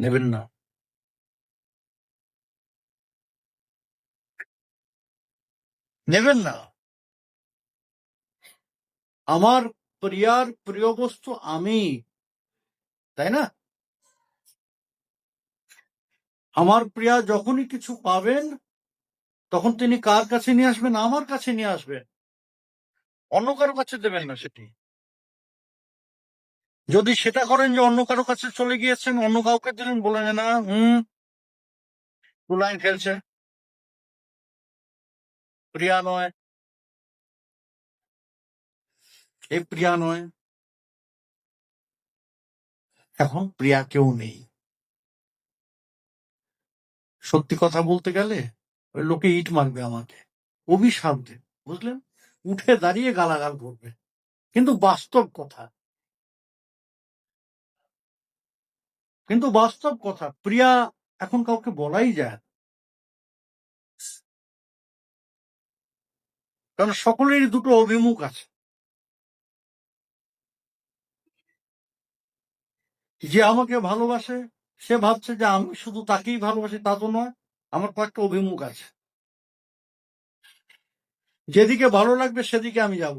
নেবেন না। নেবেন না। আমার প্রিয়ার প্রিয় বস্তু আমি, তাই না? আমার প্রিয়া যখনই কিছু পাবেন তখন তিনি কার কাছে নিয়ে আসবেন? আমার কাছে নিয়ে আসবেন, অন্য কারো কাছে দেবেন না সেটি। যদি সেটা করেন যে অন্য কারো কাছে চলে গিয়েছেন, অন্য কাউকে দিলেন, বলে না লাইন খেলছে, প্রিয়া নয়, এই প্রিয়া নয়। এখন প্রিয়া কেউ নেই। সত্যি কথা বলতে গেলে ওই লোকে ইট মারবে আমাকে, অভিশাপ দেবে, বুঝলেন? উঠে দাঁড়িয়ে গালাগাল করবে, কিন্তু বাস্তব কথা। প্রিয়া এখন কাউকে বলাই যায় না, কারণ সকলেরই দুটো অভিমুখ আছে। যে আমাকে ভালোবাসে সে ভাবছে যে আমি শুধু তাকেই ভালোবাসি, তা তো নয়, আমার কয়েকটা অভিমুখ আছে। যেদিকে ভালো লাগবে সেদিকে আমি যাব।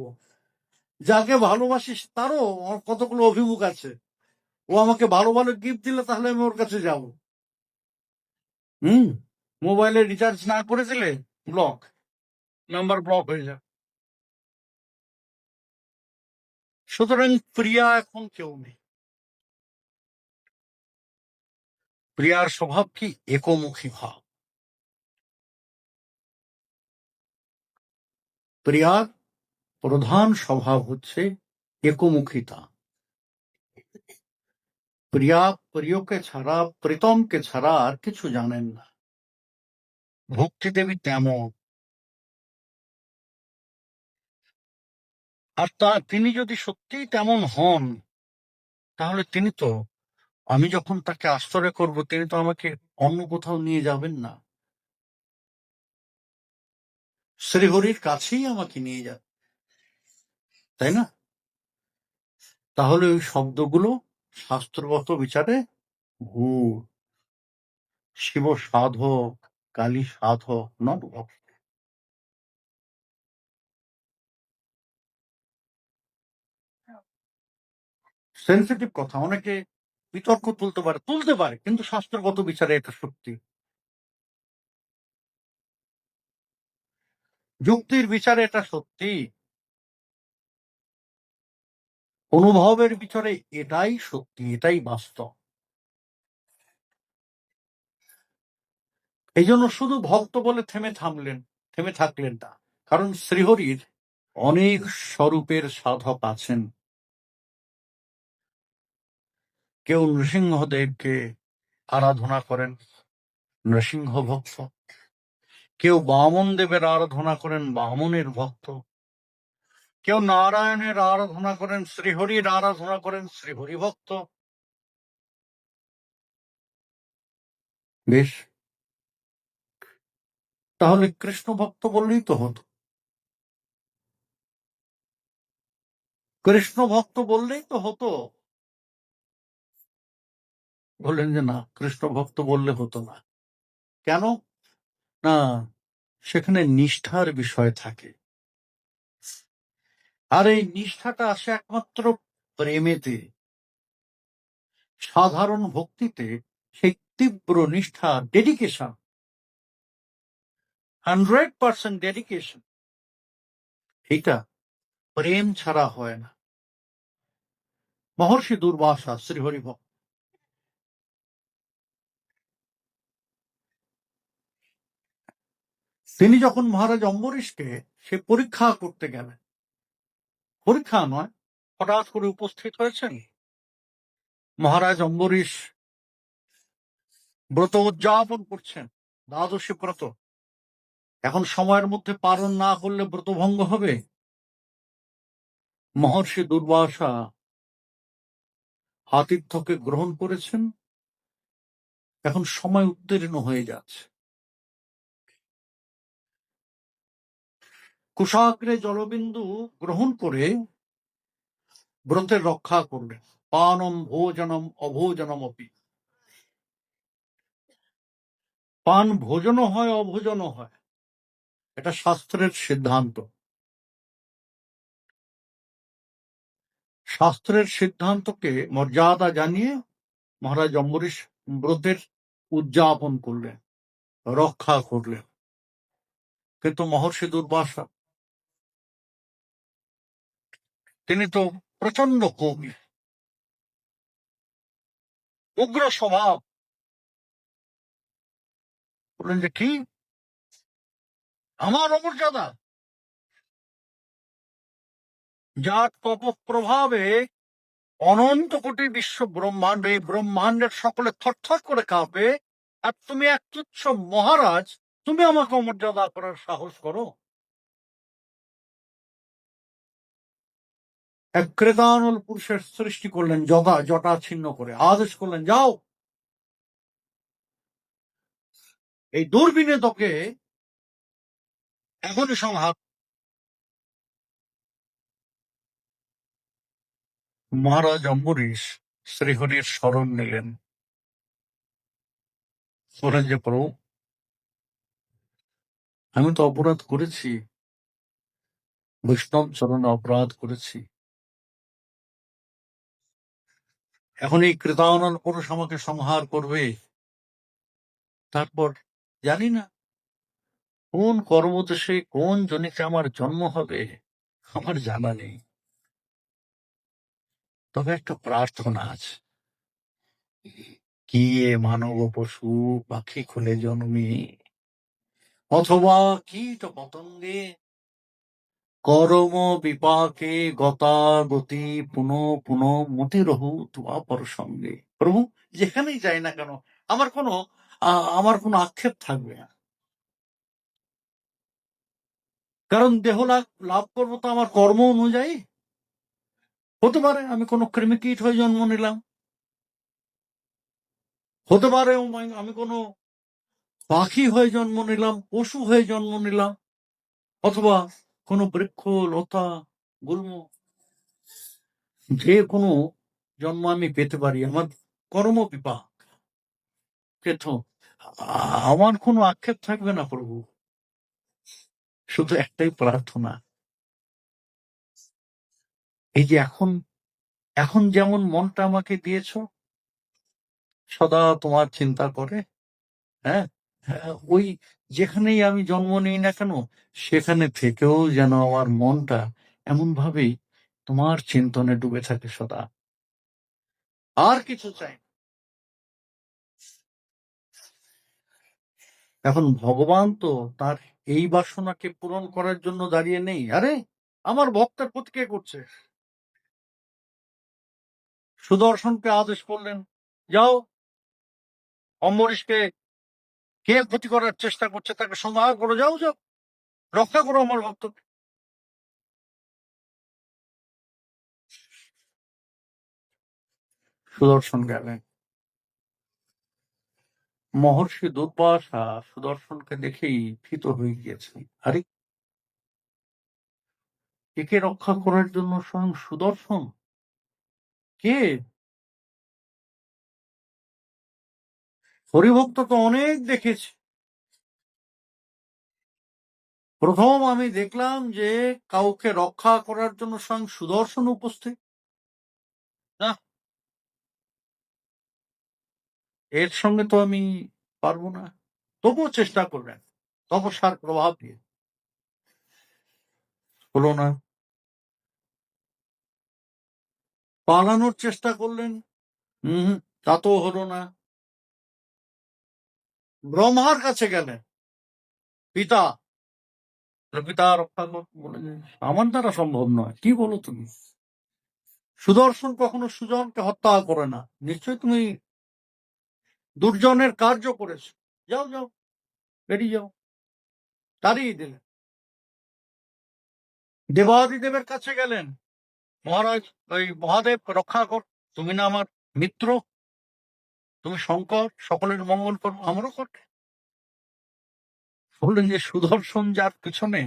যাকে ভালোবাসিস তারও কতগুলো অভিমুখ আছে। ও আমাকে ভালো ভালো গিফট দিলে তাহলে আমি ওর কাছে যাব। মোবাইলে রিচার্জ না করে দিলে ব্লক, নাম্বার ব্লক হয়ে যায়। সুতরাং প্রিয়া এখন কেউ নেই। প্রিয়ার স্বভাব কি? একমুখী ভাব। প্রিয়ার প্রধান স্বভাব হচ্ছে একমুখিতা। প্রিয়া প্রিয়কে ছাড়া, প্রীতমকে ছাড়া আর কিছু জানেন না। ভক্তি দেবী তেমন। আর তিনি যদি সত্যিই তেমন হন, তাহলে তিনি তো, আমি যখন তাকে আশ্রয় করব, তিনি তো আমাকে অন্য কোথাও নিয়ে যাবেন না, শ্রীহরির কাছেই আমাকে নিয়ে যাবে, তাই না? তাহলে ওই শব্দগুলো শাস্ত্রগত বিচারে ভুল। শিব সাধক, কালী সাধক, নট ভক্ত। সেন্সিটিভ কথা, অনেকে বিতর্ক তুলতে পারে, কিন্তু শাস্ত্রগত বিচারে এটা সত্যি। যুক্তির বিচারে এটা সত্যি, অনুভবের বিচারে এটাই সত্যি, এটাই বাস্তব। এই জন্য শুধু ভক্ত বলে থেমে থাকলেন না, কারণ শ্রীহরির অনেক স্বরূপের সাধক আছেন। কেউ নৃসিংহদেবকে আরাধনা করেন, নৃসিংহ ভক্ত। কেউ বামন দেবের আরাধনা করেন, বামনের ভক্ত। কেউ নারায়ণের আরাধনা করেন, শ্রীহরির আরাধনা করেন, শ্রীহরি ভক্ত। বেশ, তাহলে কৃষ্ণ ভক্ত বললেই তো হতো। কৃষ্ণ ভক্ত বললেই তো হতো। বললেন যে না, কৃষ্ণ ভক্ত বললে হতো না। কেন? না, সেখানে নিষ্ঠার বিষয় থাকে, আর এই নিষ্ঠাটা আসে একমাত্র প্রেমেতে। সাধারণ ভক্তিতে সেই তীব্র নিষ্ঠা, ডেডিকেশন, 100% ডেডিকেশন, এটা প্রেম ছাড়া হয় না। মহর্ষি দুর্বাসা শ্রীহরি ভক্ত। তিনি যখন মহারাজ অম্বরীশকে সে পরীক্ষা করতে গেলেন, পরীক্ষা নয়, হঠাৎ করে উপস্থিত হয়েছেন। মহারাজ অম্বরীশ ব্রত উদযাপন করছেন, দ্বাদশী ব্রত। এখন সময়ের মধ্যে পালন না করলে ব্রত ভঙ্গ হবে। মহর্ষি দুর্বাসা আতিথ্যকে গ্রহণ করেছেন। এখন সময় উত্তীর্ণ হয়ে যাচ্ছে। কুশাগ্রে জলবিন্দু গ্রহণ করে ব্রতের রক্ষা করলেন। পানম ভোজনম অভোজনম অপি। পান ভোজনও হয়, অভোজনও হয়। এটা শাস্ত্রের সিদ্ধান্ত। শাস্ত্রের সিদ্ধান্তকে মর্যাদা জানিয়ে মহারাজ অম্বরীশ ব্রতের উদযাপন করলেন, রক্ষা করলেন। কিন্তু মহর্ষি দুর্বাসা তিনি তো প্রচন্ড কবি, উগ্র স্বভাব। বললেন যে কি আমার অমর্যাদা, যার তপ প্রভাবে অনন্ত কোটি বিশ্ব ব্রহ্মাণ্ডে ব্রহ্মাণ্ডের সকলে থরথর করে কাঁপে, আর তুমি এক তুচ্ছ মহারাজ, তুমি আমাকে অমর্যাদা করার সাহস করো। এক ক্রেতানল পুরুষের সৃষ্টি করলেন জটা ছিন্ন করে, আদেশ করলেন যাও এই দুর্বিনীতকে এখনই সংহার। মহারাজ অম্বরীশ শ্রীহরির শরণ নিলেন, বলেন যে প্রভু আমি তো অপরাধ করেছি, বৈষ্ণব চরণে অপরাধ করেছি। এখন এই কৃতানল পুরুষ আমাকে সংহার করবে, তারপর জানি না কোন কর্মদেশে কোন জনিতে আমার জন্ম হবে, আমার জানা নেই। তবে একটা প্রার্থনা আছে, কি এ মানব পশু পাখি খুলে জন্মে, অথবা কীট পতঙ্গে করম বিপাকে গতাগতি পুনঃ পুনঃ মতিরহু তুয়াপর সঙ্গে। প্রভু যেখানেই যাই না কেন আমার কোনো আক্ষেপ থাকবে না, কারণ দেহ লাভ করবো তো আমার কর্ম অনুযায়ী। হতে পারে আমি কোনো কৃমিকীট হয়ে জন্ম নিলাম, হতে পারে আমি কোনো পাখি হয়ে জন্ম নিলাম, পশু হয়ে জন্ম নিলাম, অথবা কোনো বৃক্ষ লতা গুল্ম, যে কোনো জন্ম আমি পেতে পারি, আমার কর্ম বিপাক। কিন্তু আমার কোনো আক্ষেপ থাকবে না প্রভু, শুধু একটাই প্রার্থনা, এই যে এখন যেমন মনটা আমাকে দিয়েছ, সদা তোমার চিন্তা করে, হ্যাঁ হ্যাঁ, ওই যেখানেই আমি জন্ম নিই না কেন সেখানে থেকেও যেন আমার মনটা এমন ভাবেই তোমার চিন্তনে ডুবে থাকে সদা, আর কিছু চাই না। এখন ভগবান তো তার এই বাসনাকে পূরণ করার জন্য দাঁড়িয়ে নেই। আরে আমার ভক্তের প্রতি কে করছে, সুদর্শনকে আদেশ করলেন যাও অম্বরীশকে কে ক্ষতি করার চেষ্টা করছে তাকে সংহার করো, যাও যাও রক্ষা করো আমার ভক্তকে। সুদর্শন গেলেন, মহর্ষি দুর্বাসা সুদর্শনকে দেখেই ভীত হয়ে গিয়েছেন। আরে একে রক্ষা করার জন্য স্বয়ং সুদর্শন, কে? হরিভক্ত তো অনেক দেখেছি, প্রথম আমি দেখলাম যে কাউকে রক্ষা করার জন্য স্বয়ং সুদর্শন উপস্থিত। না, এর সঙ্গে তো আমি পারবো না। তবুও চেষ্টা করলেন তপস্যার প্রভাব দিয়ে, হলো না। পালানোর চেষ্টা করলেন, তাতেও হলো না। ব্রহ্মার কাছে গেলেন, পিতা পিতা রক্ষা বলেন আমার দ্বারা সম্ভব নয়। কি বলো তুমি? সুদর্শন কখনো সুজনকে হত্যা করে না, নিশ্চয় তুমি দুর্জনের কার্য করেছ, যাও যাও বেরিয়ে যাও। তাড়িয়ে দিলেন। দেবাদিদেবের কাছে গেলেন, মহারাজ ওই মহাদেব রক্ষা কর, তুমি না আমার মিত্র, তুমি শঙ্কর, সকলের মঙ্গল করো, আমারও কর। বললেন যে সুদর্শন যার পিছনে,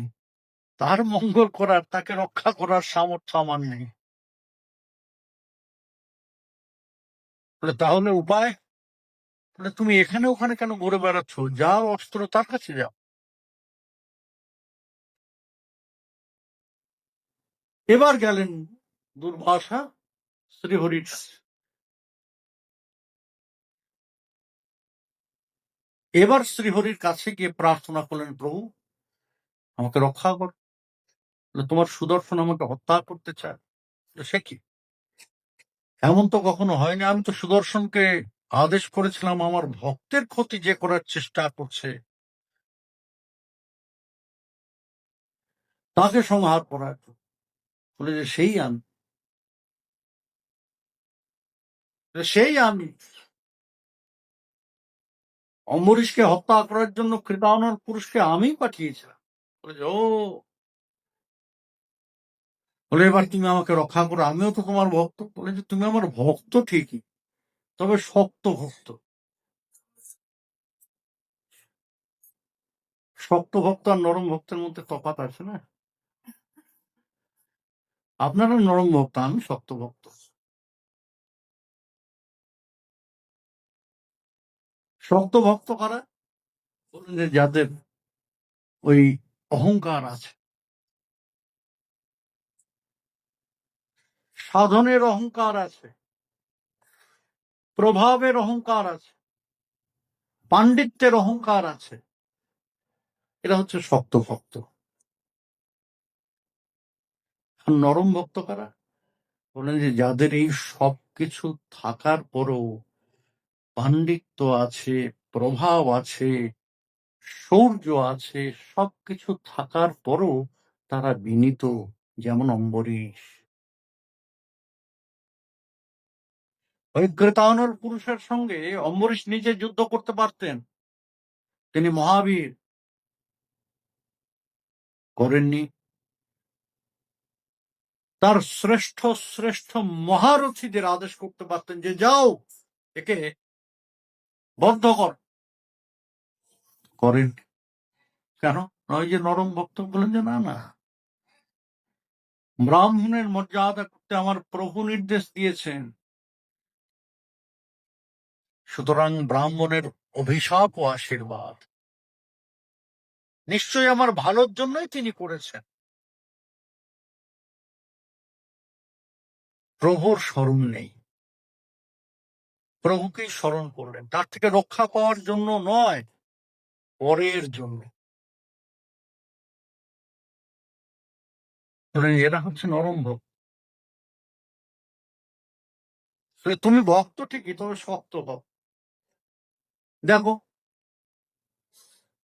তার মঙ্গল করার, তাকে রক্ষা করার সামর্থ্য আমার নেই। তাহলে উপায়? বলে, তুমি এখানে ওখানে কেন ঘুরে বেড়াচ্ছ? যার অস্ত্র তার কাছে যাও। এবার গেলেন দুর্বাসা শ্রীহরির কাছে। এবার শ্রীহরির কাছে গিয়ে প্রার্থনা করলেন, প্রভু আমাকে রক্ষা কর। বলে, তোমার সুদর্শন আমাকে হত্যা করতে চায়। বলে, সে কি? এমন তো কখনো হয়নি। আমি তো সুদর্শনকে আদেশ করেছিলাম আমার ভক্তের ক্ষতি যে করার চেষ্টা করছে তাকে সংহার করার। বলে যে সেই আমি, সেই আমি অম্বরীশকে হত্যা করার জন্য কৃতানল পুরুষকে আমি পাঠিয়েছিলাম। বলে যে ও, বলে এবার তুমি আমাকে রক্ষা করো, আমিও তো তোমার ভক্ত। বলে যে তুমি আমার ভক্ত ঠিকই, তবে শক্ত ভক্ত। শক্ত ভক্ত আর নরম ভক্তের মধ্যে তফাৎ আছে না? আপনারা নরম ভক্ত, আমি শক্ত ভক্ত। শক্ত ভক্ত কারা? বললেন যে যাদের ওই অহংকার আছে, সাধনের অহংকার আছে, প্রভাবের অহংকার আছে, পাণ্ডিত্যের অহংকার আছে, এরা হচ্ছে শক্ত ভক্ত। আর নরম ভক্ত কারা? বলেন যে যাদের এই সব কিছু থাকার পরও পাণ্ডিত্য আছে, প্রভাব আছে, শৌর্য আছে, সবকিছু থাকার পরও তারা বিনীত, যেমন অম্বরীশ। ওই কৃতানল পুরুষের সঙ্গে অম্বরীশ নিজে যুদ্ধ করতে পারতেন, তিনি মহাবীর, করেননি। তার শ্রেষ্ঠ শ্রেষ্ঠ মহারথীদের আদেশ করতে পারতেন যে যাও একে বদ্ধ কর, করেন। কেন? ওই যে নরম ভক্ত বলেন যে না না, ব্রাহ্মণের মর্যাদা করতে আমার প্রভু নির্দেশ দিয়েছেন, সুতরাং ব্রাহ্মণের অভিশাপ ও আশীর্বাদ নিশ্চয়ই আমার ভালোর জন্যই তিনি করেছেন। প্রভুর স্মরণ নেই, প্রভুকেই স্মরণ করলেন, তার থেকে রক্ষা পাওয়ার জন্য নয়, পরের জন্য। এরা হচ্ছে নরম ভক্ত। তুমি ভক্ত ঠিকই, তবে শক্ত ভক্ত। দেখো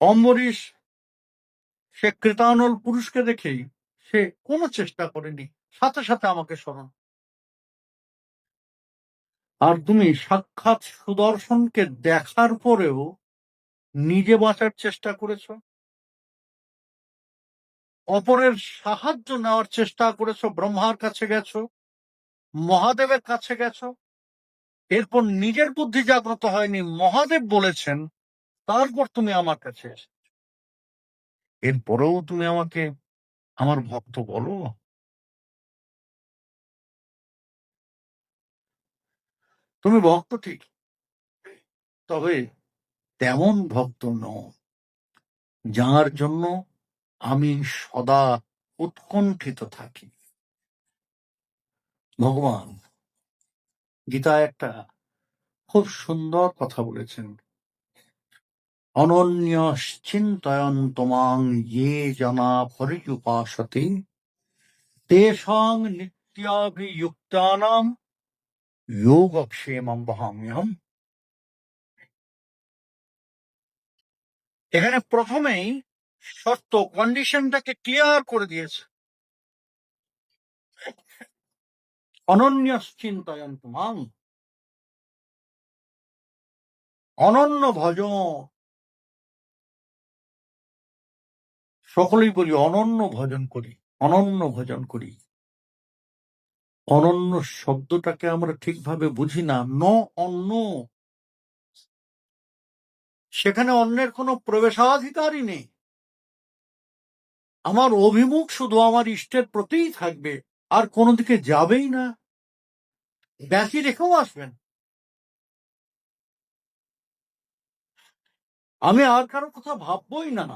অম্বরীশ, সে কৃতানল পুরুষকে দেখেই সে কোনো চেষ্টা করেনি, সাথে সাথে আমাকে স্মরণ। আর তুমি সাক্ষাৎ সুদর্শনকে দেখার পরেও নিজে বাঁচার চেষ্টা করেছো, অপরের সাহায্য নেওয়ার চেষ্টা করেছো, ব্রহ্মার কাছে গেছো, মহাদেবের কাছে গেছো, এরপর নিজের বুদ্ধি জাগ্রত হয়নি, মহাদেব বলেছেন, তারপর তুমি আমার কাছে এসে, এরপরেও তুমি আমাকে আমার ভক্ত বলো। তুমি ভক্ত ঠিক, তবে তেমন ভক্ত নও যার জন্য আমি সদা উৎকণ্ঠিত থাকি। ভগবান গীতায় একটা খুব সুন্দর কথা বলেছেন, অনন্যশ্চিন্তয়ন্তো মাং ইয়ে জনা পর্যুপাসতে তেষাং নিত্যাভিযুক্তানাং যোগক্ষেমং বহাম্যহম। এখানে প্রথমেই শর্ত, কন্ডিশনটাকে ক্লিয়ার করে দিয়েছে, অনন্যশ্চিন্তয়ন্তো মাং, অনন্য ভজন। সকলেই বলি অনন্য ভজন করি, অনন্য ভজন করি। অনন্য শব্দটাকে আমরা ঠিকভাবে বুঝি না, ন অন্য, সেখানে অন্যের কোনো প্রবেশাধিকারই নেই। আমার অভিমুখ শুধু আমার ইষ্টের প্রতিই থাকবে, আর কোনো দিকে যাবেই না, ব্যতি রেখেও আসবেন। আমি আর কারো কথা ভাববই না।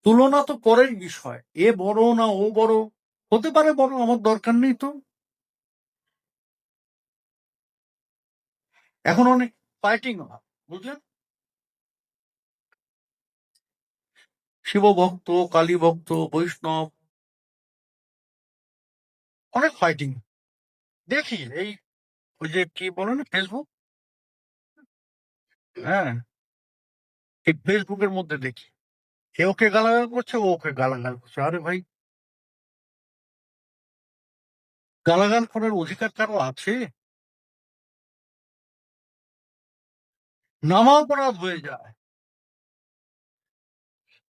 তুলনা তো পরের বিষয়। এ বড় না ও বড়, হতে পারে বড়, আমার দরকার নেই তো। এখন অনেক ফাইটিং হয়, বুঝলেন? শিব ভক্ত, কালী ভক্ত, বৈষ্ণব, অনেক ফাইটিং দেখি। এই ওই যে কি বলে না, ফেসবুক, হ্যাঁ, এই ফেসবুকের মধ্যে দেখি এ ওকে গালাগাল করছে, ও ওকে গালাগাল করছে। আরে ভাই, গালাগাল করার অধিকার কারো আছে? নামা অপরাধ হয়ে যায়,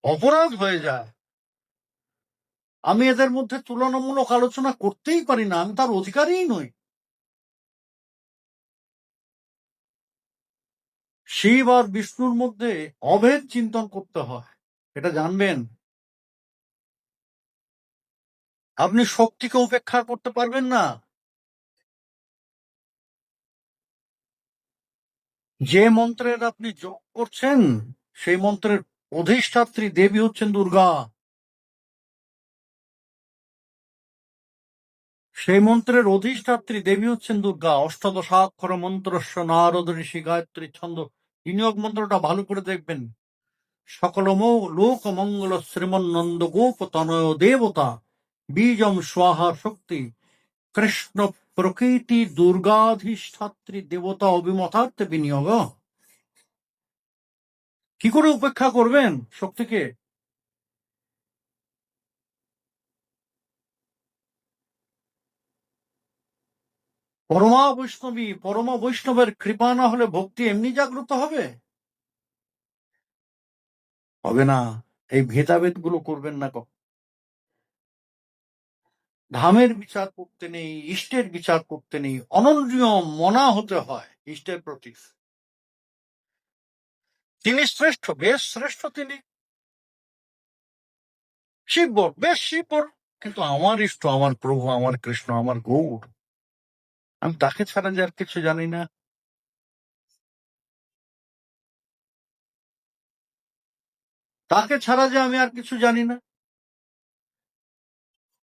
অপরাধ হয়ে যায়। আমি এদের মধ্যে তুলনামূলক আলোচনা করতেই পারি না, আমি তার অধিকারই নই। শিব আর বিষ্ণুর মধ্যে অভেদ চিন্তন করতে হয়, এটা জানবেন। আপনি শক্তিকে উপেক্ষা করতে পারবেন না। যে মন্ত্রের আপনি জপ করছেন, সেই মন্ত্রের অধিষ্ঠাত্রী দেবী হচ্ছেন দুর্গা। সেই মন্ত্রের অধিষ্ঠাত্রী দেবী হচ্ছেন দুর্গা। অষ্টাদশাক্ষর মন্ত্রস্য নারদ ঋষি গায়ত্রী ছন্দ, বিনিয়োগ মন্ত্রটা ভালো করে দেখবেন। সকল লোক মঙ্গল শ্রীমন্নন্দ গোপ তনয় দেবতা বীজম স্বাহা শক্তি কৃষ্ণ প্রকৃতি দুর্গাধিষ্ঠাত্রী দেবতা অভিমতার্থে বিনিয়োগ। কি করে উপেক্ষা করবেন শক্তিকে? পরমা বৈষ্ণবের কৃপা না হলে ভক্তি এমনি জাগ্রত হবে? হবে না। এই ভেদাভেদ গুলো করবেন না। ধামের বিচার করতে নেই, ইষ্টের বিচার করতে নেই, অনন্য মনা হতে হয় ইষ্টের প্রতি। তিনি শ্রেষ্ঠ, বেশ শ্রেষ্ঠ তিনি। শিববর, বেশ শিববর, কিন্তু আমার ইষ্ট, আমার প্রভু, আমার কৃষ্ণ, আমার গৌর, আমি তাকে ছাড়া যে আর কিছু জানি না। তাকে ছাড়া যে আমি আর কিছু জানি না।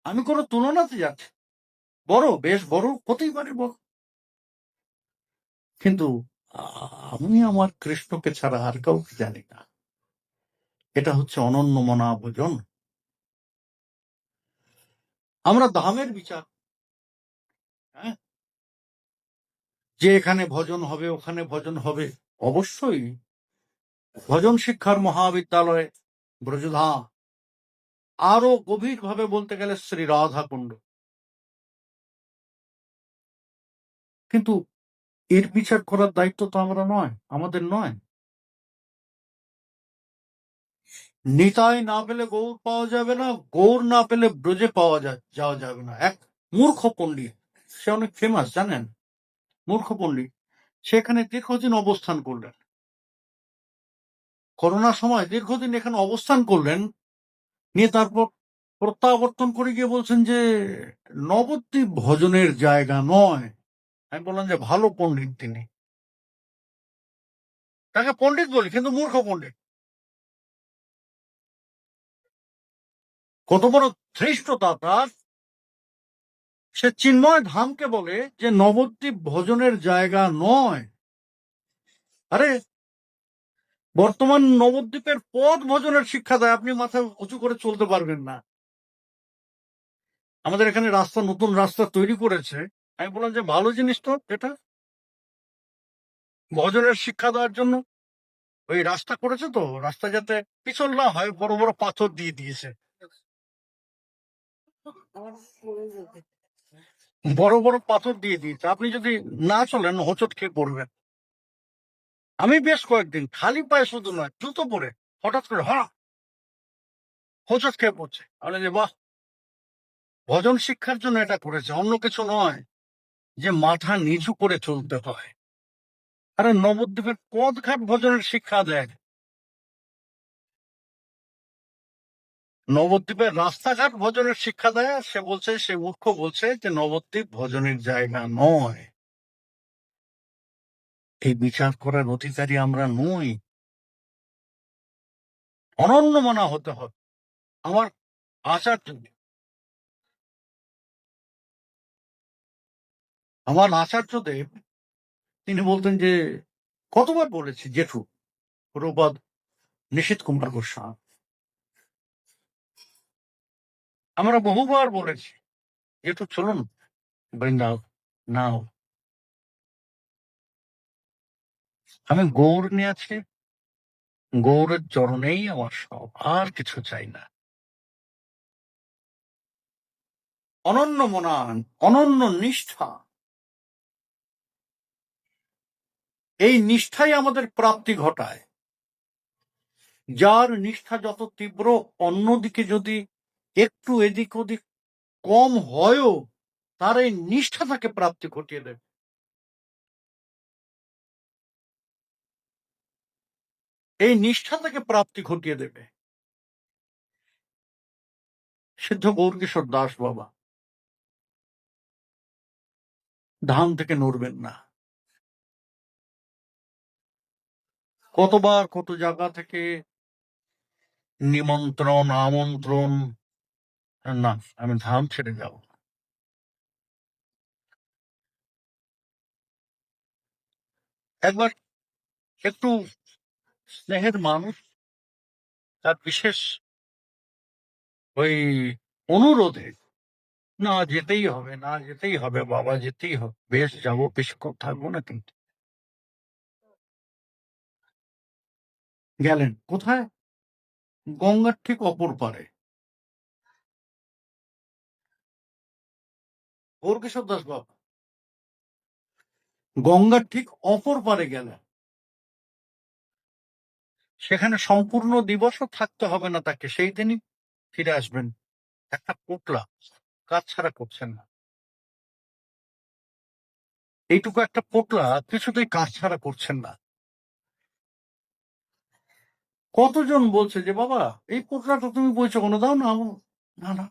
আমি কোনো তুলনাতে যাচ্ছি, বড়, বেশ বড়, হতেই পারে বড়, কিন্তু আমি আমার কৃষ্ণকে ছাড়া আর কাউকে জানি না। এটা হচ্ছে অনন্য মনা ভোজন। আমরা ধামের বিচার, হ্যাঁ, যে এখানে ভজন হবে, ওখানে ভজন হবে, অবশ্যই ভজন শিক্ষার মহাবিদ্যালয় ব্রজধাম, আরো গভীর ভাবে বলতে গেলে শ্রী রাধা কুণ্ড, কিন্তু এর বিচার করার দায়িত্ব তো আমরা নয়, আমাদের নয়। নিতাই না পেলে গৌর পাওয়া যাবে না, গৌর না পেলে ব্রজে যাওয়া যাবে না। এক মূর্খ পণ্ডিত, সে অনেক ফেমাস জানেন, মূর্খ পণ্ডিত, সেখানে দীর্ঘদিন অবস্থান করলেন। করোনার সময় দীর্ঘদিন এখানে অবস্থান করলেন, নিয়ে তারপর প্রত্যাবর্তন করে গিয়ে বলছেন যে নবদ্বীপ ভজনের জায়গা নয়। আমি বললাম যে ভালো পণ্ডিত তিনি, তাকে পণ্ডিত বলি, কিন্তু মূর্খ পণ্ডিত। কত বড় ধৃষ্টতা তার! সে চিন্ময় ধামকে বলে যে নবদ্বীপ ভজনের জায়গা নয়। আরে, বর্তমান নবদ্বীপের পদ ভজনের শিক্ষা দেয়, আপনি মাথা উঁচু করে চলতে পারবেন না। আমাদের এখানে নতুন রাস্তা তৈরি করেছে। আমি বললাম যে ভালো জিনিস তো এটা, ভজনের শিক্ষা দেওয়ার জন্য ওই রাস্তা করেছে, তো রাস্তা যাতে পিছল না হয়, বড় বড় পাথর দিয়ে দিয়েছে, বড় বড় পাথর দিয়ে দিয়েছে। আপনি যদি না চলেন হোঁচট খেয়ে পড়বেন। আমি বেশ কয়েকদিন খালি পায়ে, শুধু নয় জুতো পরে, হঠাৎ করে হোঁচট খেয়ে পড়ছে। আমি যে বাহ, ভজন শিক্ষার জন্য এটা করেছে, অন্য কিছু নয়, যে মাথা নিচু করে চলতে হয়। আরে নবদ্বীপের পদঘাট ভজনের শিক্ষা দেয়, নবদ্বীপের রাস্তাঘাট ভজনের শিক্ষা দেয়। সে বলছে, সে মূর্খ বলছে যে নবদ্বীপ ভজনের জায়গা নয়। এই বিচার করার অধিকারী আমরা নই। অনন্য মনা হতে হবে। আমার আচার্যদেব তিনি বলতেন যে, কতবার বলেছি জেঠু, প্রবাদ নিশীথ কুমার গোস্বামী, আমরা বহুবার বলেছি জেঠু চলুন বৃন্দাবন, নাও আমি গৌর নিয়েছি, গৌরের চরণেই আমার সব, আর কিছু চাই না। অনন্য মনান, অনন্য নিষ্ঠা, এই নিষ্ঠাই আমাদের প্রাপ্তি ঘটায়। যার নিষ্ঠা যত তীব্র, অন্যদিকে যদি একটু এদিক ওদিক কম হয়ও, তার এই নিষ্ঠা তাকে প্রাপ্তি ঘটিয়ে দেবে। এই নিষ্ঠা তাকে প্রাপ্তি ঘটিয়ে দেবে। সিদ্ধ গৌরকিশোর দাস বাবা ধাম থেকে নড়বেন না। কতবার কত জায়গা থেকে নিমন্ত্রণ, আমন্ত্রণ, না আমি ধাম ছেড়ে যাব। একবার একটু স্নেহের মানুষ তার বিশেষ ওই অনুরোধে, না যেতেই হবে, না যেতেই হবে বাবা, যেতেই হবে, বেশ যাবো, বেশিক্ষণ থাকবো না কিন্তু। গেলেন কোথায়? গঙ্গার ঠিক অপর পারে। গৌরকিশোর দাস বাবা গঙ্গার ঠিক অপর পারে গেলেন। সেখানে সম্পূর্ণ দিবসও থাকতে হবে না তাকে, সেই দিনই ফিরে আসবেন। একটা পোটলা কাজ ছাড়া করছেন না, এইটুকু একটা পোটলা কিছুতেই কাজ ছাড়া করছেন না। কতজন বলছে যে বাবা এই পোটলাটা তুমি বলছো কোনো দাও না, না না,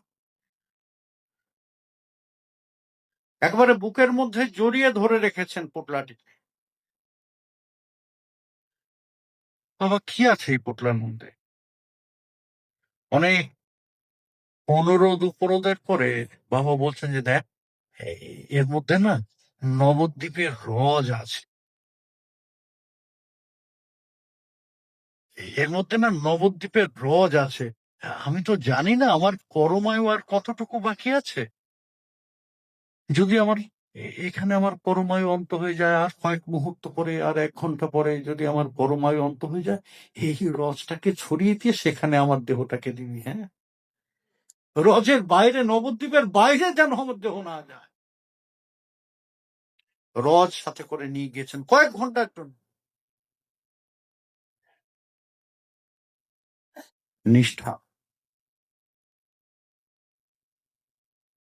একবারে বুকের মধ্যে জড়িয়ে ধরে রেখেছেন পোটলাটি। বাবা কি আছে এই পোটলার মধ্যে? অনেক অনুরোধ উপরোধের পরে বাবা বলছেন যে দেখ, এর মধ্যে না নবদ্বীপের রজ আছে, এর মধ্যে না নবদ্বীপের রজ আছে। আমি তো জানি না আমার পরমায়ু আর কতটুকু বাকি আছে। যদি আমার এখানে আমার পরমায়ু অন্ত হয়ে যায়, আর কয়েক মুহূর্ত পরে, আর 1 ঘন্টা পরে যদি আমার পরমায়ু অন্ত হয়ে যায়, এই রজটাকে ছড়িয়ে দিয়ে সেখানে আমার দেহটাকে দিবি। হ্যাঁ, রজের বাইরে, নবদ্বীপের বাইরে যেন আমার দেহ না যায়। রজ সাথে করে নিয়ে গেছেন কয়েক ঘন্টার জন্য। নিষ্ঠা,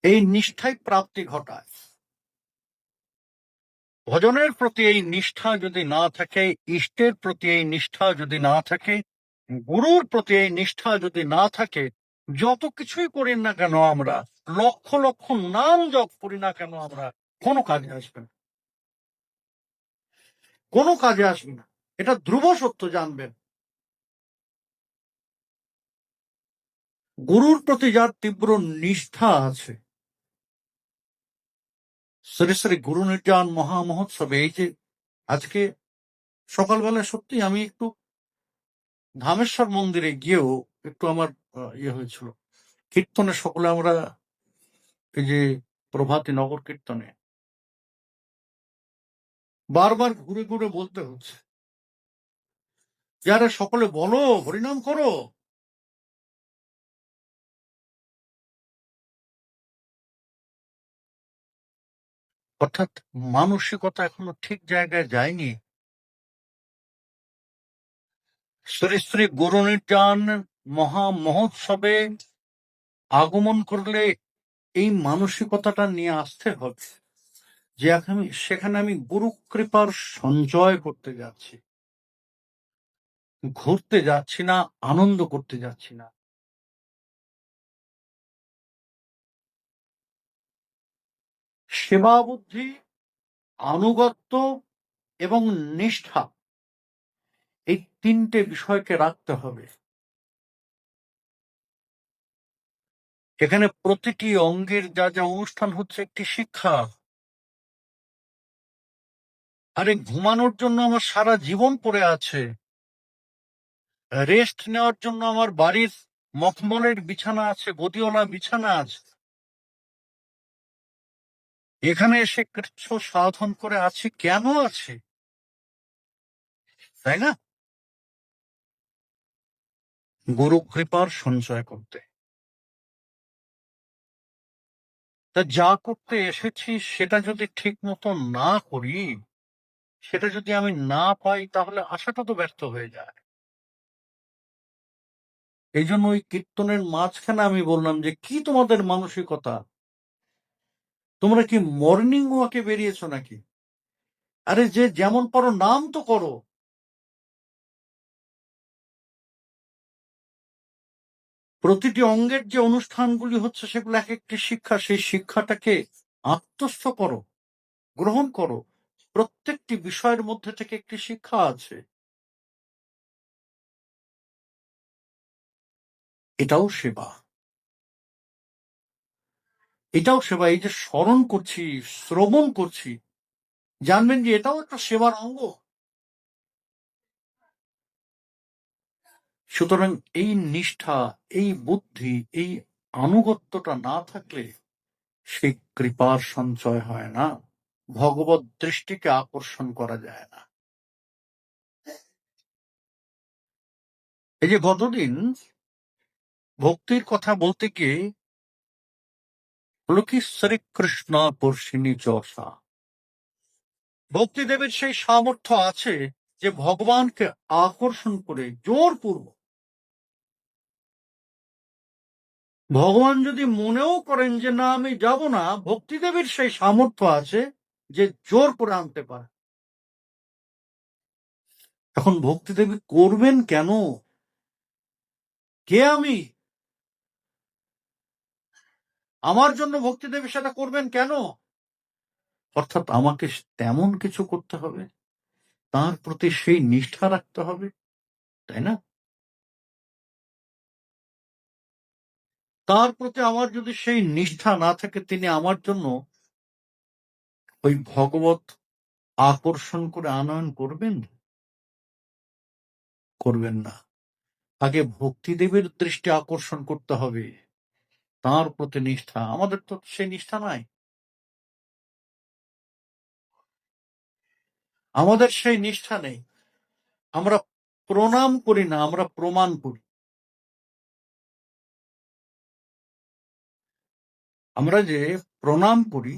এই নিষ্ঠাই প্রাপ্তি ঘটায়। ভজনের প্রতি এই নিষ্ঠা যদি না থাকে, ইষ্টের প্রতি এই নিষ্ঠা যদি না থাকে, গুরুর প্রতি এই নিষ্ঠা যদি না থাকে, যত কিছুই করি না কেন আমরা, লক্ষ লক্ষ নাম জপ করি না কেন আমরা, কোনো কাজে আসবে না, কোনো কাজে আসবে না। এটা ধ্রুব সত্য, জানবেন। গুরুর প্রতি যার তীব্র নিষ্ঠা আছে, শ্রী শ্রী গুরু নির্যান মহামহোৎসবে, এই যে আজকে সকালবেলা সত্যি আমি একটু ধামেশ্বর মন্দিরে গিয়েও একটু আমার ইয়ে হয়েছিল। কীর্তনে সকলে আমরা, এই যে প্রভাতী নগর কীর্তনে বারবার ঘুরে ঘুরে বলতে হচ্ছে, যারা সকলে বলো হরিনাম করো। অর্থাৎ মানসিকতা এখনো ঠিক জায়গায় যায়নি। শ্রী শ্রী গুরু নির্যান মহা মহোৎসবে আগমন করলে এই মানসিকতাটা নিয়ে আসতে হবে যে সেখানে আমি গুরু কৃপার সঞ্চয় করতে যাচ্ছি, ঘুরতে যাচ্ছি না, আনন্দ করতে যাচ্ছি না। সেবা বুদ্ধি, আনুগত্য এবং নিষ্ঠা, এই 3টে বিষয়কে রাখতে হবে। এখানে প্রতিটি অঙ্গের যা যা অনুষ্ঠান হচ্ছে একটি শিক্ষা। আরে ঘুমানোর জন্য আমার সারা জীবন পড়ে আছে, রেস্ট নেওয়ার জন্য আমার বাড়ির মখমলের বিছানা আছে, গদিওয়ালা বিছানা আছে। এখানে এসে কৃচ্ছ সাধন করে আছি, কেন আছে, তাই না? গুরু কৃপার সঞ্চয় করতে। তা যা করতে এসেছি সেটা যদি ঠিক মতো না করি, সেটা যদি আমি না পাই, তাহলে আশাটা তো ব্যর্থ হয়ে যায়। এই জন্য ওই কীর্তনের মাঝখানে আমি বললাম যে কি তোমাদের মানসিকতা, তোমরা কি মর্নিং ওয়াকে বেরিয়েছো নাকি? আরে যে যেমন পারো নাম তো করো। প্রতিটি অঙ্গের যে অনুষ্ঠানগুলি হচ্ছে সেগুলো এক একটি শিক্ষা, সেই শিক্ষাটাকে আত্মস্থ করো, গ্রহণ করো। প্রত্যেকটি বিষয়ের মধ্যে থেকে একটি শিক্ষা আছে। এটাও সেবা, এটাও সেবা। এই যে স্মরণ করছি, শ্রবণ করছি, জানবেন যে এটাও একটা সেবার অঙ্গ। সুতরাং এই নিষ্ঠা, এই বুদ্ধি, এই আনুগত্যটা না থাকলে সেই কৃপার সঞ্চয় হয় না, ভগবত দৃষ্টিকে আকর্ষণ করা যায় না। এই যে গতদিন ভক্তির কথা বলতে গিয়ে হলো কি, শ্রীকৃষ্ণ পর্ষিণী চর্ষা, ভক্তিদেবের সেই সামর্থ্য আছে যে ভগবানকে আকর্ষণ করে জোরপূর্বক, ভগবান যদি মনেও করেন যে না আমি যাব না, ভক্তিদেবের সেই সামর্থ্য আছে যে জোর করে আনতে পারে। এখন ভক্তিদেবী করবেন কেন? কে আমি? আমার জন্য ভক্তিদেবী সেটা করবেন কেন? অর্থাৎ আমাকে তেমন কিছু করতে হবে, তার প্রতি সেই নিষ্ঠা রাখতে হবে, তাই না? তার প্রতি আমার যদি সেই নিষ্ঠা না থাকে, তিনি আমার জন্য ওই ভগবত আকর্ষণ করে আনয়ন করবেন? করবেন না। আগে ভক্তিদেবের দৃষ্টি আকর্ষণ করতে হবে, তার প্রতি নিষ্ঠা। আমাদের তো সেই নিষ্ঠা নাই, আমাদের সেই নিষ্ঠা নেই। আমরা প্রণাম করি না, আমরা প্রমাণ করি। আমরা যে প্রণাম করি,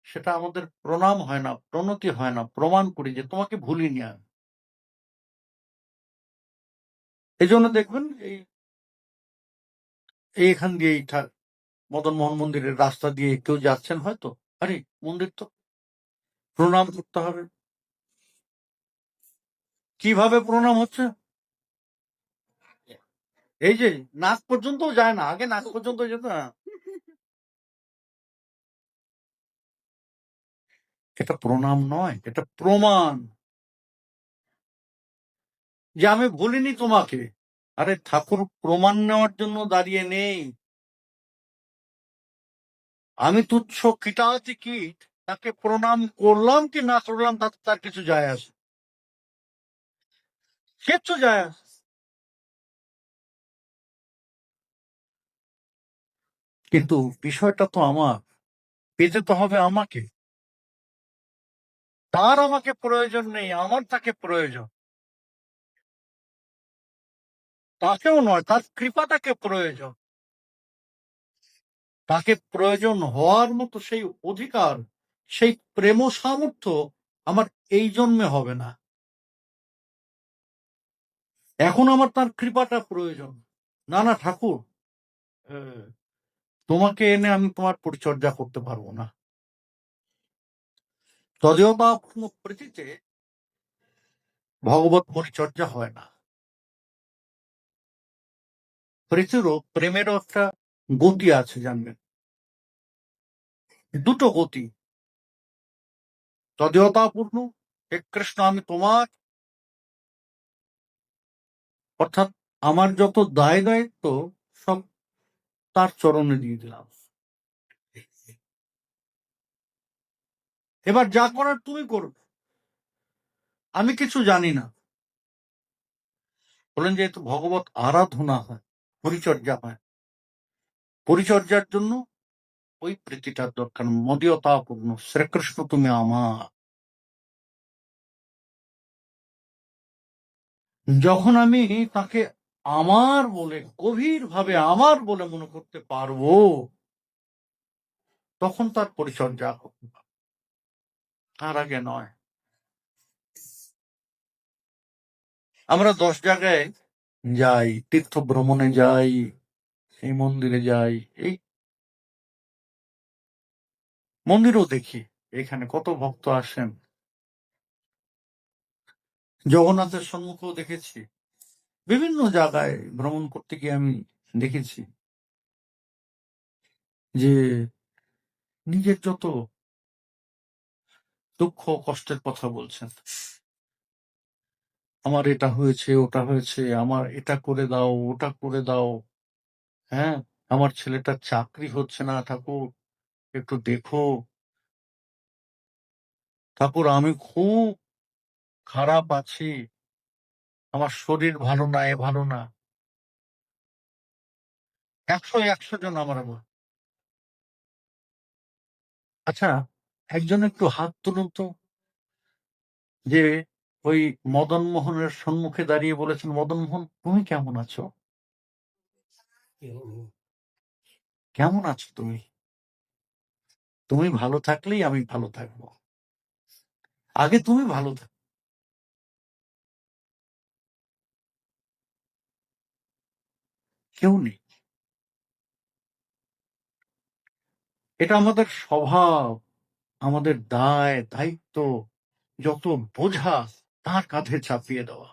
সেটা আমাদের প্রণাম হয় না, প্রণতি হয় না, প্রমাণ করি যে তোমাকে ভুলিনি আমি। এই জন্য দেখবেন এইখান দিয়ে মদন মোহন মন্দিরের রাস্তা দিয়ে কেউ যাচ্ছেন হয়তো, আরে মন্দির তো, প্রণাম করতে হবে। কিভাবে প্রণাম হচ্ছে? এই যে নাক পর্যন্ত যায় না, আগে নাক পর্যন্ত যেত না। এটা প্রণাম নয়, এটা প্রমাণ যে আমি ভুলিনি তোমাকে। আরে ঠাকুর প্রমাণ নেওয়ার জন্য দাঁড়িয়ে নেই। আমি তুচ্ছ কীটাতি কীট, তাকে প্রণাম করলাম কি না করলাম তাতে তার কিছু যায় আসে, কিচ্ছু যায় আসে। কিন্তু বিষয়টা তো আমার, পেতে তো হবে আমাকে। তার আমাকে প্রয়োজন নেই, আমার তাকে প্রয়োজন। তাকেও নয়, তার কৃপাটাকে প্রয়োজন। তাকে প্রয়োজন হওয়ার মতো সেই অধিকার, সেই প্রেম সামর্থ্য আমার এই জন্মে হবে না। এখন আমার তার কৃপাটা প্রয়োজন। না না ঠাকুর, তোমাকে এনে আমি তোমার পরিচর্যা করতে পারবো না। তদেও বা প্রীতিতে ভগবত পরিচর্যা হয় না। প্রীতিরও, প্রেমেরও একটা গতি আছে, জানবেন, দুটো গতি। তদেয়তাপূর্ণ, হে কৃষ্ণ আমি তোমার, অর্থাৎ আমার যত দায় দায়িত্ব সব তার চরণে দিয়ে দিলাম। এবার যা করার তুমি করবে, আমি কিছু জানি না। বলেন যেহেতু ভগবত আরাধনা হয়, পরিচর্যা হয়, পরিচর্যার জন্য ওই প্রীতিটার দরকার। মদীয়তাপূর্ণ শ্রীকৃষ্ণ তুমি আমার। যখন আমি তাকে আমার বলে, গভীর ভাবে আমার বলে মনে করতে পারবো, তখন তার পরিচর্যা হবে, তার আগে নয়। আমরা 10 জায়গায় যাই, তীর্থ ভ্রমণে যাই, এই মন্দিরে যাই, এই মন্দিরও দেখি এখানে কত ভক্ত আসেন। জগন্নাথের সম্মুখেও দেখেছি, বিভিন্ন জায়গায় ভ্রমণ করতে গিয়ে আমি দেখেছি যে নিজের যত দুঃখ কষ্টের কথা বলছেন। আমার এটা হয়েছে, ওটা হয়েছে, আমার এটা করে দাও, ওটা করে দাও, হ্যাঁ, আমার ছেলেটার চাকরি হচ্ছে না ঠাকুর, একটু দেখো ঠাকুর, আমি খুব খারাপ আছি, আমার শরীর ভালো না, এ ভালো না। 100 জন আমার আচ্ছা, একজন একটু হাত তুলুন তো, যে ওই মদন মোহনের সম্মুখে দাঁড়িয়ে বলেছেন, মদন মোহন তুমি কেমন আছো? কেমন আছো তুমি? তুমি ভালো থাকলেই আমি ভালো থাকবো। আগে তুমি ভালো থাকো। কেউ নেই। এটা আমাদের স্বভাব, আমাদের দায় দায়িত্ব, যত বোঝা তার কাঁধে চাপিয়ে দেওয়া।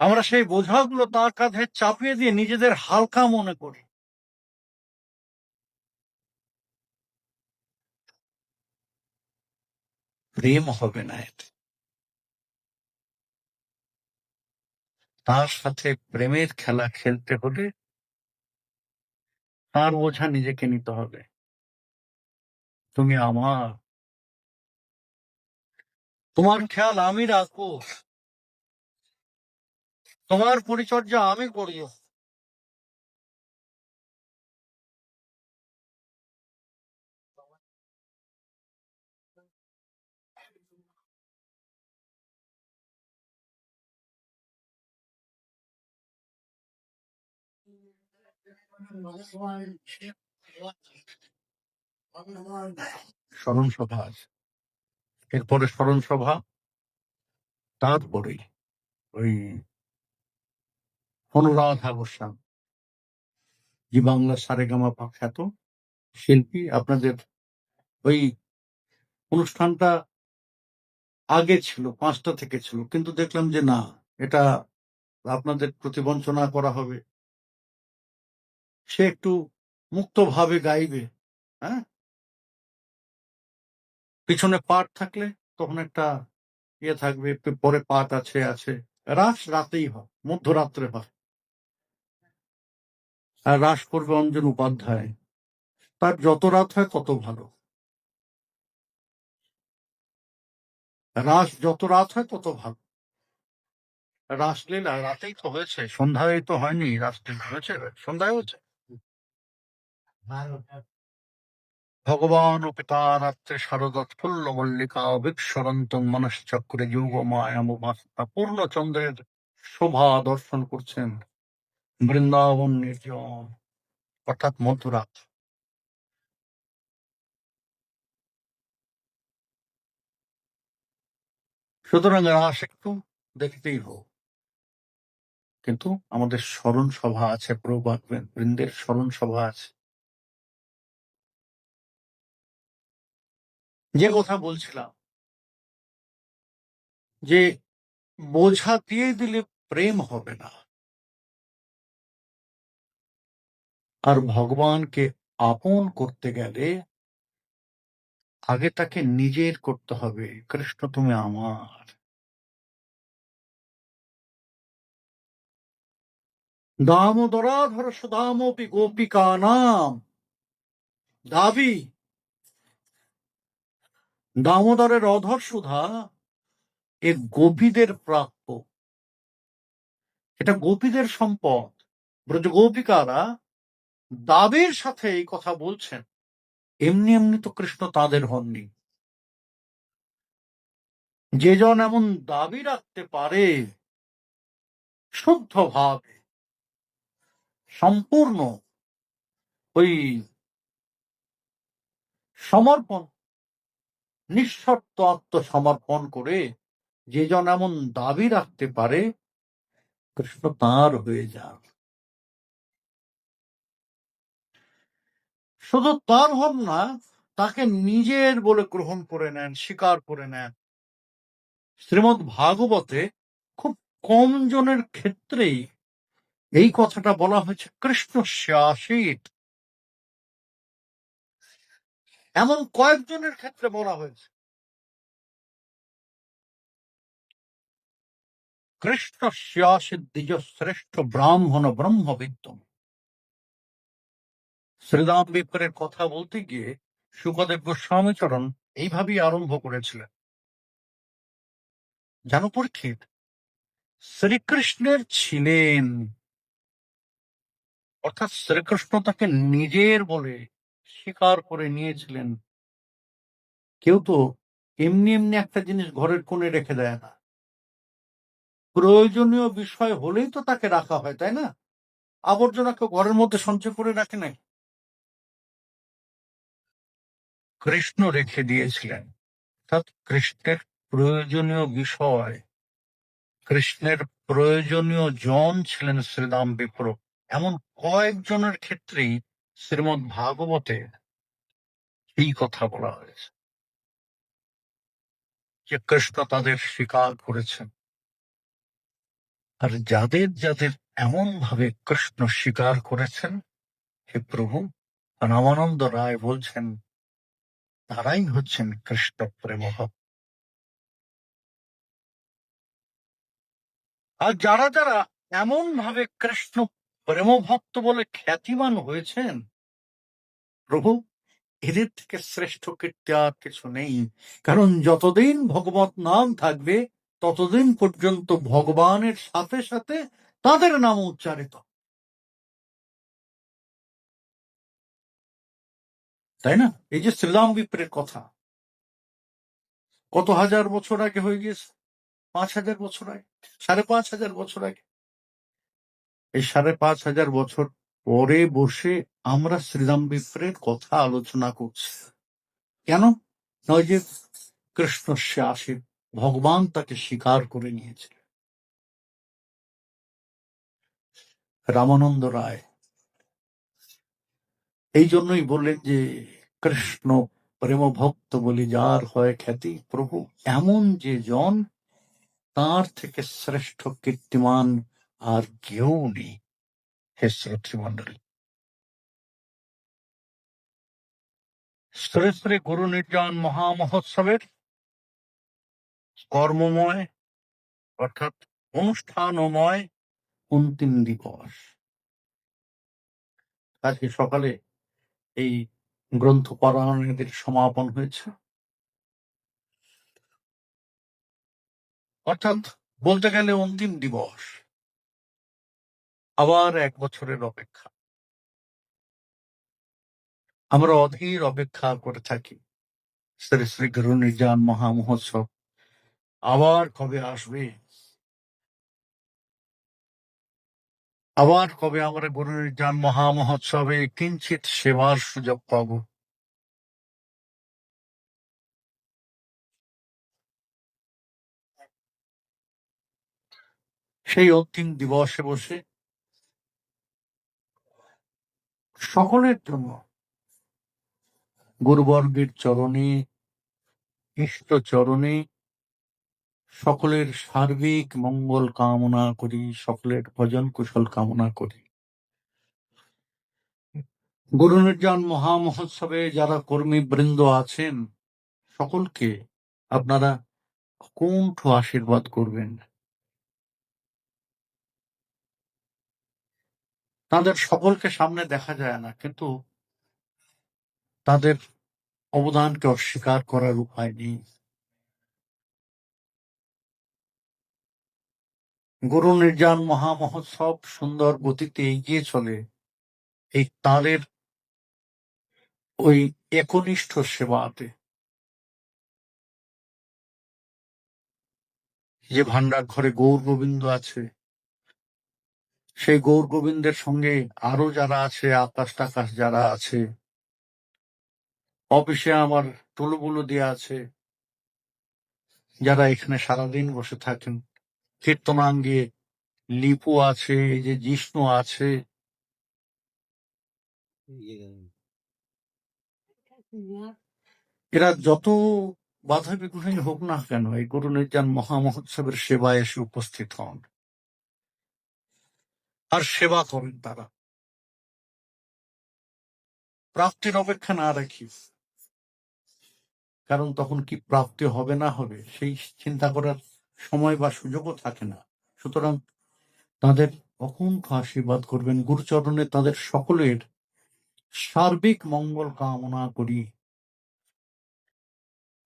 আমরা সেই বোঝাগুলো তার কাঁধে চাপিয়ে দিয়ে নিজেদের হালকা মনে করি। প্রেম হবে না এতে। তার সাথে প্রেমের খেলা খেলতে হলে তার বোঝা নিজেকে নিতে হবে। তুমি আমার, তোমার খেয়াল আমি রাখবো, তোমার পরিচর্যা আমি করবো। স্মরণ সভা আছে, এরপরে স্মরণ সভা, তারপরেই ওই অনুরাধা গোস্বামী, জি বাংলা সারেগামাপা খ্যাত শিল্পী। আপনাদের ওই অনুষ্ঠানটা আগে ছিল 5টা থেকে ছিল, কিন্তু দেখলাম যে না, এটা আপনাদের প্রতিবঞ্চনা করা হবে। সে একটু মুক্তভাবে গাইবে, হ্যাঁ, পিছনে পাঠ থাকলে তখন একটা ইয়ে থাকবে, পরে পাঠ আছে। রাস রাতেই হয়, মধ্যরাত্রে হয়। আর রাস করবে অঞ্জন উপাধ্যায়, তার যত রাত হয় তত ভালো। রাস যত রাত হয় তত ভালো। রাসলীলা রাতেই তো হয়েছে, সন্ধ্যায় তো হয়নি। রাসলীলা হয়েছে, সন্ধ্যায় হয়েছে। ভগবান ও পিতা রাত্রে শারদোৎফুল্ল মল্লিকা অবিস্মরন্তং মনশ্চক্রে যুগমায়ামুপাস্তা পূর্ণচন্দ্রের শোভা দর্শন করছেন বৃন্দাবন নির্জন, অর্থাৎ মধ্যরাত। সুতরাং রাস একটু দেখতেই হোক, কিন্তু আমাদের স্মরণ সভা আছে, প্রভাত বৃন্দের স্মরণ সভা আছে। যে কথা বলছিলাম, যে বোঝা দিয়ে দিলে প্রেম হবে না, আর ভগবানকে আপন করতে গেলে আগে তাকে নিজের করতে হবে। কৃষ্ণ তুমি আমার। দামোদরাধর সুধামপি গোপিকা নাম দাবি। দামোদরের অধর সুধা এ গোপীদের প্রাপ্য, এটা গোপীদের সম্পদ। ব্রজ গোপিকারা দাবির সাথে এই কথা বলছেন। এমনি এমনি তো কৃষ্ণ তাদের হননি। যে জন এমন দাবি রাখতে পারে শুদ্ধ ভাবে, সম্পূর্ণ ওই সমর্পণ, নিঃশর্ত আত্মসমর্পণ করে যে জন এমন দাবি রাখতে পারে, কৃষ্ণ তাঁর হয়ে যান। শুধু তার হন না, তাকে নিজের বলে গ্রহণ করে নেন, স্বীকার করে নেন। শ্রীমদ্ ভাগবতে খুব কম জনের ক্ষেত্রেই এই কথাটা বলা হয়েছে, কৃষ্ণ স্যাসিত। এমন কয়েকজনের ক্ষেত্রে বলা হয়েছে। কৃষ্ণ স্যাসিত দ্বিজ শ্রেষ্ঠ ব্রাহ্মণ ব্রহ্মবিদ্য। শ্রীরাম বিপ্রের কথা বলতে গিয়ে শুকদেব গোস্বামীচরণ এইভাবেই আরম্ভ করেছিলেন। জানো পরীক্ষিত, শ্রীকৃষ্ণের ছিলেন, অর্থাৎ শ্রীকৃষ্ণ তাকে নিজের বলে স্বীকার করে নিয়েছিলেন। কেউ তো এমনি এমনি একটা জিনিস ঘরের কোণে রেখে দেয় না, প্রয়োজনীয় বিষয় হলেই তো তাকে রাখা হয়, তাই না? আবর্জনা কেউ ঘরের মধ্যে সঞ্চয় করে রাখে নাই। কৃষ্ণ রেখে দিয়েছিলেন। অর্থাৎ কৃষ্ণের প্রয়োজনীয় বিষয়, কৃষ্ণের প্রয়োজনীয় জন ছিলেন শ্রীরাম বিপ্র। এমন কয়েকজনের ক্ষেত্রেই শ্রীমদ্ ভাগবতে এই কথা বলা হয়েছে যে কৃষ্ণ তাদের স্বীকার করেছেন। আর যাদের যাদের এমন ভাবে কৃষ্ণ স্বীকার করেছেন, হে প্রভু, রামানন্দ রায় বলছেন তারাই হচ্ছেন কৃষ্ণ প্রেমভক্ত। আর যারা যারা এমন ভাবে কৃষ্ণ প্রেমভক্ত বলে খ্যাতিমান হয়েছেন, প্রভু এদের থেকে শ্রেষ্ঠ কীর্তি আর কিছু নেই। কারণ যতদিন ভগবত নাম থাকবে ততদিন পর্যন্ত ভগবানের সাথে সাথে তাদের নাম উচ্চারিত, তাই না? এই যে শ্রীরাম বিপ্রের কথা কত হাজার বছর আগে হয়ে গিয়েছে, 5,000 বছর আগে, 5,500 বছর আগে। এই 5,500 বছর পরে বসে আমরা শ্রীরাম বিপ্রের কথা আলোচনা করছি। কেন? নয় যে কৃষ্ণ সে আসে, ভগবান তাকে স্বীকার করে নিয়েছে। রামানন্দ রায় এই জন্যই বললেন যে কৃষ্ণ প্রেম ভক্ত বলি যার হয় খ্যাতি, প্রভু এমন যে জন তার থেকে শ্রেষ্ঠ কীর্তিমান আর কেউ নেই। হে শ্রোতৃমণ্ডলী, শ্রী শ্রী গুরু নির্যান মহামহোৎসবের কর্মময় অর্থাৎ অনুষ্ঠানময় অন্তিম দিবস। আজকে সকালে এই গ্রন্থ পারায়ণের সমাপন হয়েছে, অর্থাৎ বলতে গেলে অন্তিম দিবস। আবার 1 বছরের অপেক্ষা, আমরা অধীর অপেক্ষা করে থাকি শ্রী শ্রী গুরু নির্যান মহামহোৎসব আবার কবে আসবে, আবার কবে আমরা গুরু নির্যান মহামহোৎসবে কিঞ্চিত সেবার সুযোগ পাব। সেই অন্তিম দিবসে বসে সকলের জন্য গুরুবর্গের চরণে, ইষ্ট চরণে সকলের সার্বিক মঙ্গল কামনা করি, সকলের ভজন কুশল কামনা করি। গুরু নির্যান মহামহোৎসবে যারা কর্মী বৃন্দ আছেন সকলকে আপনারা কুণ্ঠ আশীর্বাদ করবেন। তাদের সকলকে সামনে দেখা যায় না, কিন্তু তাদের অবদানকে অস্বীকার করার উপায় নেই। গুরু নির্যান মহামহোৎসব সুন্দর গতিতে এগিয়ে চলে এই তাঁদের ওই একনিষ্ঠ সেবাতে। যে ভান্ডার ঘরে গৌর গোবিন্দ আছে, সেই গৌর গোবিন্দের সঙ্গে আরো যারা আছে, আকাশ টাকাশ যারা আছে, অফিসে আমার টুলুবুলু দিয়ে আছে, যারা এখানে সারাদিন বসে থাকেন, কীর্তনাঙ্গে লিপু আছে, এই যে জিষ্ণু আছে, এরা যত বাধা বিঘ্নই হোক না কেন এই গুরু নির্যান মহামহোৎসবের সেবায় এসে উপস্থিত হন আর সেবা করেন। তারা প্রাপ্তির অপেক্ষা না রাখি, কারণ তখন কি প্রাপ্তি হবে না হবে সেই চিন্তা করার সময় বা সুযোগও থাকে না। সুতরাং তাদের অকুণ্ঠ আশীর্বাদ করবেন। গুরুচরণে তাদের সকলের সার্বিক মঙ্গল কামনা করি।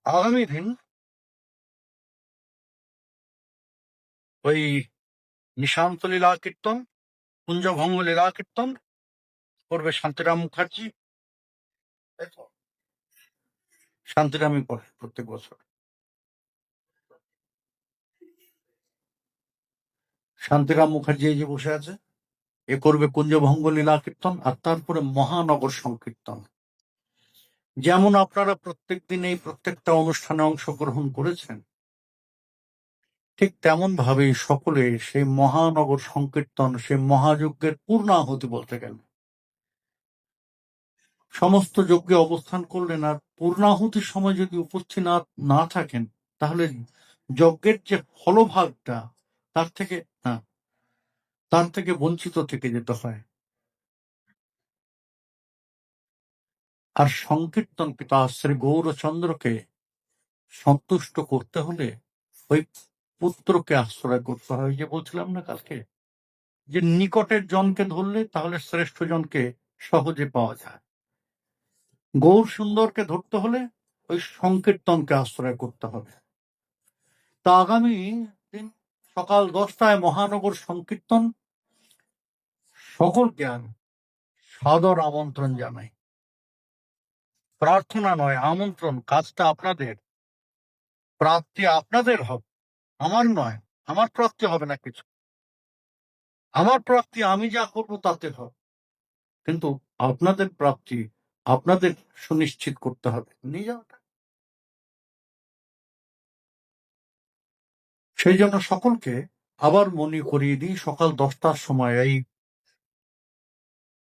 আগামী দিন ওই নিশান্ত লীলা কীর্তন, কুঞ্জভঙ্গ লীলা কীর্তন করবে শান্তিরাম মুখার্জি। শান্তিরামই পড়ে প্রত্যেক বছর। শান্তিরাম মুখার্জি এই যে বসে আছে, এ করবে কুঞ্জভঙ্গ লীলা কীর্তন, আর তারপরে মহানগর সংকীর্তন। যেমন আপনারা প্রত্যেক দিন এই প্রত্যেকটা অনুষ্ঠানে অংশগ্রহণ করেছেন, ঠিক তেমন ভাবে সকলে সেই মহানগর সংকীর্তন, সেই মহাযজ্ঞের পূর্ণাহুতি বলতে গেল সমস্ত যজ্ঞে অবস্থান করলেন, আর পূর্ণাহুতির সময় যদি উপস্থিত না থাকেন, তাহলে যজ্ঞের যে ফলভাগটা তার থেকে বঞ্চিত থেকে যেতে হয়। আর সংকীর্তন পিতা শ্রী গৌরচন্দ্রকে সন্তুষ্ট করতে হলে ওই পুত্রকে আশ্রয় করতে হয়। যে বলছিলাম না কালকে, যে নিকটের জনকে ধরলে তাহলে শ্রেষ্ঠ জনকে সহজে পাওয়া যায়। গৌর সুন্দরকে ধরতে হলে ওই সংকীর্তনকে আশ্রয় করতে হবে। তা আগামী দিন সকাল 10টায় মহানগর সংকীর্তন, সকলকে আমি সাদর আমন্ত্রণ জানাই। প্রার্থনা নয়, আমন্ত্রণ। কাজটা আপনাদের, প্রাপ্তি আপনাদের হবে, আমার নয়। আমার প্রাপ্তি হবে না কিছু, আমার প্রাপ্তি আমি যা করবো তাতে হবে, কিন্তু আপনাদের প্রাপ্তি আপনাদের সুনিশ্চিত করতে হবে। নিয়ে যাওয়াটা, সেই জন্য সকলকে আবার মনে করিয়ে দিই, সকাল 10টার সময় এই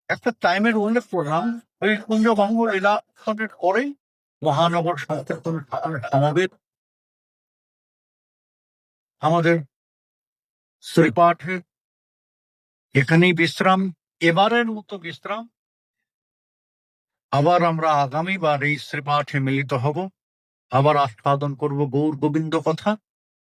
একটা টাইমের উল্লেখ করলাম, ওই কুঞ্জভঙ্গ লীলার পরেই মহানগর সংকীর্তন সমাবেত। আমাদের শ্রীপাঠে এখানেই বিশ্রাম, এবারের মতো বিশ্রাম। আবার আমরা আগামীবার এই শ্রীপাঠে মিলিত হব, আবার আস্বাদন করব গৌর গোবিন্দ কথা।